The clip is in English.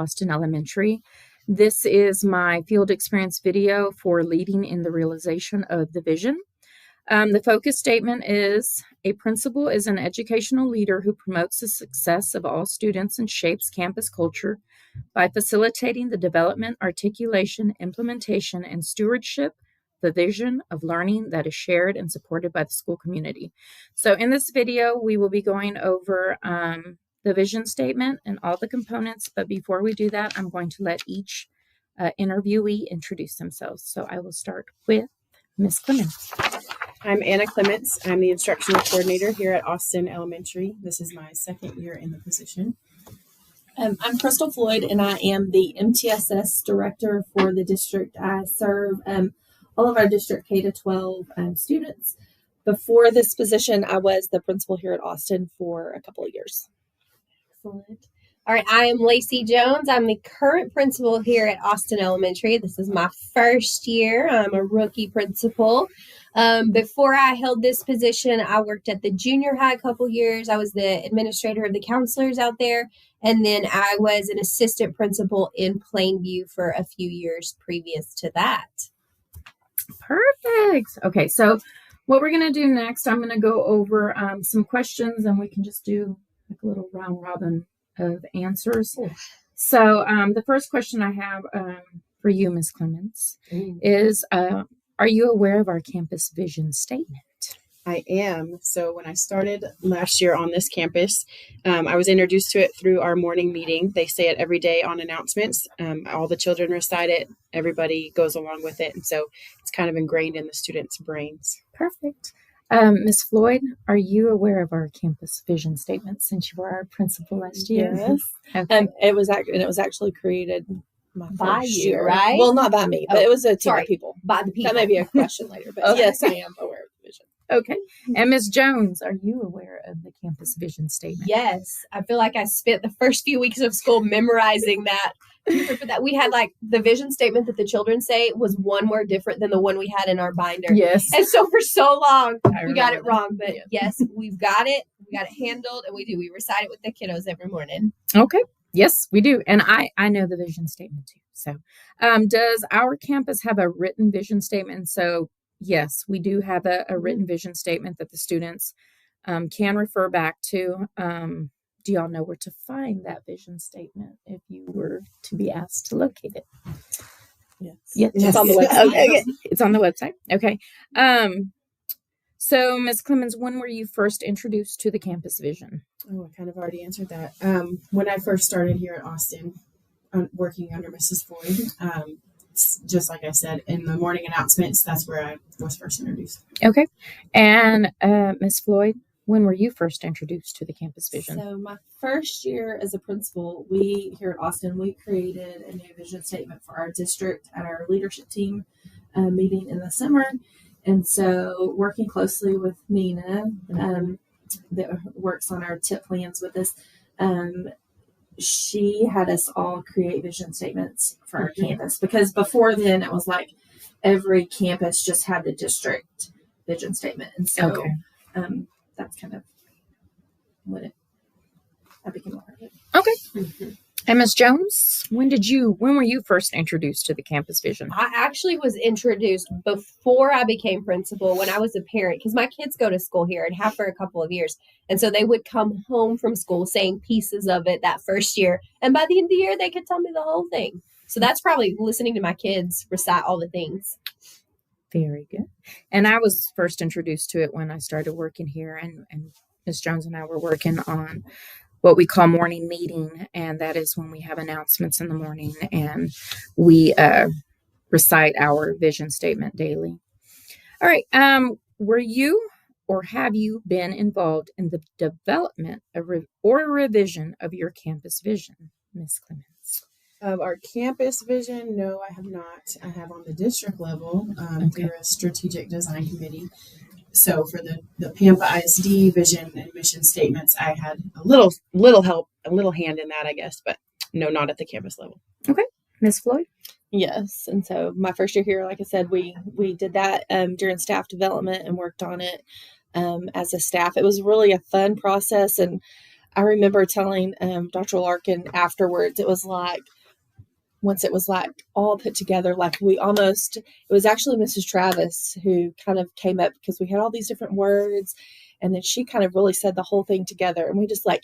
Austin Elementary. This is my field experience video for leading in the realization of the vision. The focus statement is, a principal is an educational leader who promotes the success of all students and shapes campus culture by facilitating the development, articulation, implementation, and stewardship the vision of learning that is shared and supported by the school community. So in this video, we will be going over the vision statement and all the components. But before we do that, I'm going to let each interviewee introduce themselves. So I will start with Ms. Clements. I'm Anna Clements. I'm the instructional coordinator here at Austin Elementary. This is my second year in the position. I'm Crystal Floyd, and I am the MTSS director for the district. I serve all of our district K-12 students. Before this position, I was the principal here at Austin for a couple of years. Excellent. All right, I am Lacey Jones. I'm the current principal here at Austin Elementary. This is my first year. I'm a rookie principal. Before I held this position, I worked at the junior high a couple years. I was the administrator of the counselors out there. And then I was an assistant principal in Plainview for a few years previous to that. Perfect. Okay, so what we're going to do next, I'm going to go over some questions, and we can just do like a little round robin of answers. So the first question I have for you, Ms. Clements, is are you aware of our campus vision statement? I am. So when I started last year on this campus, I was introduced to it through our morning meeting. They say it every day on announcements. All the children recite it. Everybody goes along with it. And so it's kind of ingrained in the students' brains. Perfect. Ms. Floyd, are you aware of our campus vision statement since you were our principal last year? Yes. Okay. It was actually created By first you, year. right? Well, not by me, but it was a team sorry. of people. By the people. That may be a question later, but yes, I am aware of the vision. Okay. And Ms. Jones, are you aware of the campus vision statement? Yes. I feel like I spent the first few weeks of school memorizing that. For that, we had like the vision statement that the children say was one word different than the one we had in our binder. Yes. And so for so long, we got it remember wrong. But yes, we've got it. We got it handled, and we do. We recite it with the kiddos every morning. Okay. Yes, we do. And I know the vision statement too. So does our campus have a written vision statement? So yes, we do have a written vision statement that the students can refer back to. Do y'all know where to find that vision statement if you were to be asked to locate it? Yes. Yes. It's on the website. Okay. It's on the website. Okay. So Ms. Clemens, when were you first introduced to the campus vision? Oh, I kind of already answered that. When I first started here at Austin, working under Mrs. Floyd, just like I said, in the morning announcements, that's where I was first introduced. Okay. And Ms. Floyd, when were you first introduced to the campus vision? So my first year as a principal, we here at Austin, we created a new vision statement for our district at our leadership team meeting in the summer. And so working closely with Nina that works on our TIP plans with us, she had us all create vision statements for our campus, because before then it was like every campus just had the district vision statement. And so that's kind of when I became aware of it. Okay. And Ms. Jones, when were you first introduced to the campus vision? I actually was introduced before I became principal when I was a parent, because my kids go to school here and have for a couple of years. And so they would come home from school saying pieces of it that first year. And by the end of the year, they could tell me the whole thing. So that's probably listening to my kids recite all the things. Very good. And I was first introduced to it when I started working here, and Ms. Jones and I were working on what we call morning meeting, and that is when we have announcements in the morning and we recite our vision statement daily. All right. Were you or have you been involved in the development or revision of your campus vision, Ms. Clements? Our campus vision, no, I have not. I have on the district level through a strategic design committee. So for the Pampa ISD vision and mission statements, I had a little help, a little hand in that, I guess, but no, not at the campus level. Okay. Ms. Floyd? Yes. And so my first year here, like I said, we did that during staff development and worked on it as a staff. It was really a fun process. And I remember telling Dr. Larkin afterwards, it was like, once it was like all put together, like it was actually Mrs. Travis who kind of came up because we had all these different words, and then she kind of really said the whole thing together, and we just like